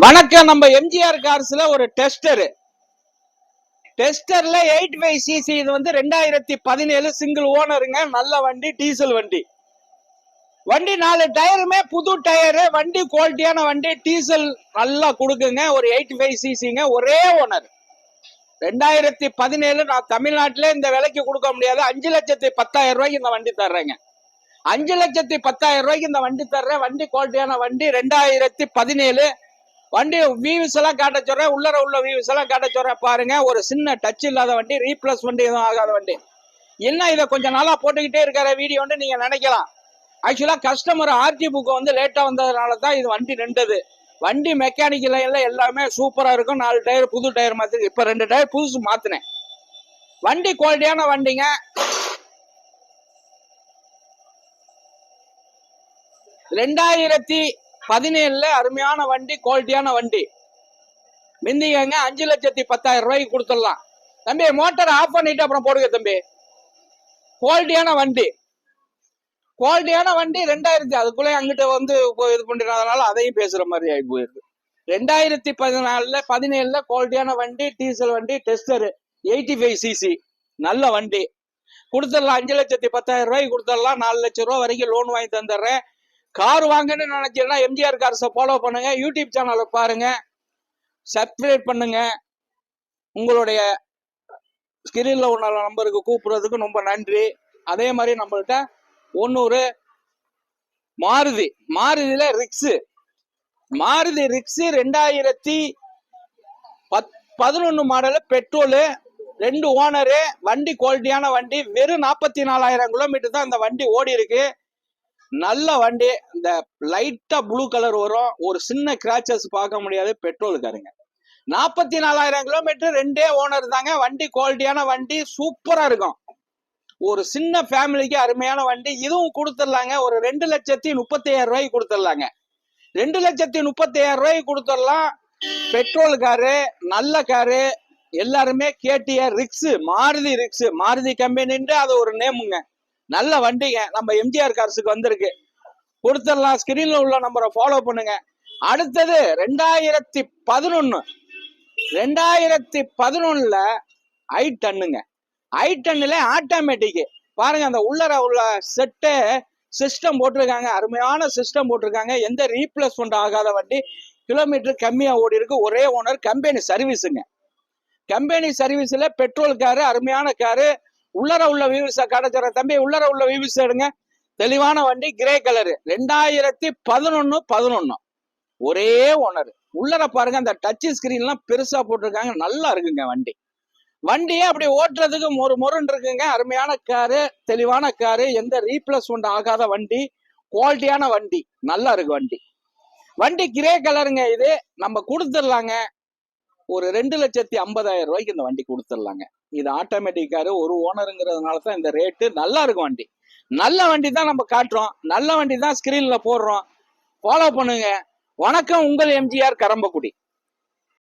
வணக்கம். நம்ம எம்ஜிஆர் கார்ஸ்ல ஒரு டெஸ்டர்ல 85cc. இது வந்து 2017 சிங்கிள் ஓனருங்க. நல்ல வண்டி, டீசல் வண்டி. வண்டி 4 டயருமே புது டயரு. வண்டி குவாலிட்டியான வண்டி, டீசல் நல்லா கொடுக்குங்க. ஒரு 85cc ஒரே ஓனர். 2017. நான் தமிழ்நாட்டிலே இந்த விலைக்கு கொடுக்க முடியாது. 5,10,000 ரூபாய்க்கு இந்த வண்டி தர்றேங்க. 5,10,000 ரூபாய்க்கு இந்த வண்டி தர்றேன். வண்டி குவாலிட்டியான வண்டி. 2017 வண்டி. வியூஸ் எல்லாம் காட்ட சொல்றேன். உள்ள வியூஸ் எல்லாம் காட்ட சொல்றேன். பாருங்க, ஒரு சின்ன டச் இல்லாத வண்டி, ரீப்ளேஸ் வண்டி எதுவும் ஆகாத வண்டி. என்ன இதை கொஞ்சம் நாளா போட்டுக்கிட்டே இருக்கிற வீடியோன்னு நீங்க நினைக்கலாம். ஆக்சுவலா கஸ்டமர் ஆர்டி புக் வந்து லேட்டா வந்ததுனால தான் இது வண்டி நின்றது. வண்டி மெக்கானிக்கல் எல்லாம் எல்லாமே சூப்பரா இருக்கும். 4 டயர் புது டயர் மாத்து. இப்ப 2 டயர் புதுசு மாத்தினேன். வண்டி குவாலிட்டியான வண்டிங்க. 2017 அருமையான வண்டி, குவாலிட்டியான வண்டி. மிந்திங்க 5,10,000 ரூபாய்க்கு கொடுத்துடலாம். தம்பி, மோட்டர் ஆஃப் பண்ணிட்டு அப்புறம் போடுங்க தம்பி. குவாலிட்டியான வண்டி, குவாலிட்டியான வண்டி. 2000 அதுக்குள்ளே அங்கிட்ட வந்து இது பண்றதுனால அதையும் பேசுற மாதிரி ஆகி போயிருக்கு. 2017 குவாலிட்டியான வண்டி, டீசல் வண்டி, டெஸ்டர் 85cc நல்ல வண்டி கொடுத்துடலாம். 5,10,000 ரூபாய்க்கு கொடுத்துடலாம். 4 லட்சம் ரூபாய் வரைக்கும் லோன் வாங்கி தந்துடுறேன். கார் வாங்கன்னு நினைச்சீங்கன்னா எம்ஜிஆர் கார்ஸை ஃபாலோ பண்ணுங்க. யூடியூப் சேனலை பாருங்க, சப்ஸ்கிரைப் பண்ணுங்க. உங்களுடைய ஸ்கிரீன்ல உள்ள நம்பருக்கு கூப்பிடுறதுக்கு ரொம்ப நன்றி. அதே மாதிரி நம்மள்கிட்ட 100 மாருதியில ரிக்ஸ், மாருதி ரிக்ஸ் 2011 மாடலு, பெட்ரோலு, 2 ஓனரு. வண்டி குவாலிட்டியான வண்டி. வெறும் 44,000 கிலோமீட்டர் தான் இந்த வண்டி ஓடி இருக்கு. நல்ல வண்டி. இந்த லைட்டா ப்ளூ கலர் வரும். ஒரு சின்ன கிராச்சஸ் பார்க்க முடியாது. பெட்ரோலுக்காருங்க. 44,000 கிலோமீட்டர், 2 ஓனர் தாங்க. வண்டி குவாலிட்டியான வண்டி, சூப்பரா இருக்கும். ஒரு சின்ன ஃபேமிலிக்கு அருமையான வண்டி. இதுவும் கொடுத்துடலாங்க. ஒரு 2,30,000 ரூபாய்க்கு கொடுத்துடலாங்க. 2,30,000 ரூபாய்க்கு கொடுத்துடலாம். பெட்ரோல் காரு, நல்ல காரு. எல்லாருமே கேடிஆர் ரிக்ஸ், மாருதி ரிக்ஸ், மாருதி கம்பெனின்ட்டு அது ஒரு நேமுங்க. நல்ல வண்டிங்க. நம்ம எம்ஜிஆர் கார்ஸுக்கு வந்திருக்கு. கொடுத்துடலாம். ஸ்கிரீன்ல உள்ள நம்பரை ஃபாலோ பண்ணுங்க. அடுத்தது 2011 i10ங்க. i10ல ஆட்டோமேட்டிக். பாருங்க, அந்த உள்ளர உள்ள செட்டு சிஸ்டம் போட்டிருக்காங்க. அருமையான சிஸ்டம் போட்டிருக்காங்க. எந்த ரீப்ளேஸ்மெண்ட் ஆகாத வண்டி. கிலோமீட்டர் கம்மியா ஓடி இருக்கு. ஒரே ஓனர். கம்பெனி சர்வீஸுங்க. கம்பெனி சர்வீஸ்ல பெட்ரோல் காரு, அருமையான காரு. உள்ளர உள்ள வியூஸ் கிடைச்சிட தம்பி. உள்ளர உள்ள வியூஸ் எடுங்க. தெளிவான வண்டி, கிரே கலரு. 2011 ஒரே ஓனர். உள்ளர பாருங்க, அந்த டச் ஸ்கிரீன் எல்லாம் பெருசா போட்டிருக்காங்க. நல்லா இருக்குங்க வண்டி. வண்டியே அப்படி ஓட்டுறதுக்கு மொருன்னு இருக்குங்க. அருமையான காரு, தெளிவான காரு. எந்த ரீப்ளேஸ்மெண்ட் ஆகாத வண்டி, குவாலிட்டியான வண்டி. நல்லா இருக்கு வண்டி. வண்டி கிரே கலருங்க. இது நம்ம கொடுத்துடலாங்க. ஒரு 2,50,000 ரூபாய்க்கு இந்த வண்டி கொடுத்துடலாங்க. இது ஆட்டோமேட்டிக் காரு, ஒரு ஓனருங்கிறதுனால தான் இந்த ரேட்டு. நல்லா இருக்கும் வண்டி. நல்ல வண்டி தான் நம்ம காட்டுறோம். நல்ல வண்டி தான் ஸ்கிரீன்ல போடுறோம். ஃபாலோ பண்ணுங்க. வணக்கம். உங்கள் எம்ஜிஆர் கரம்பக்குடி.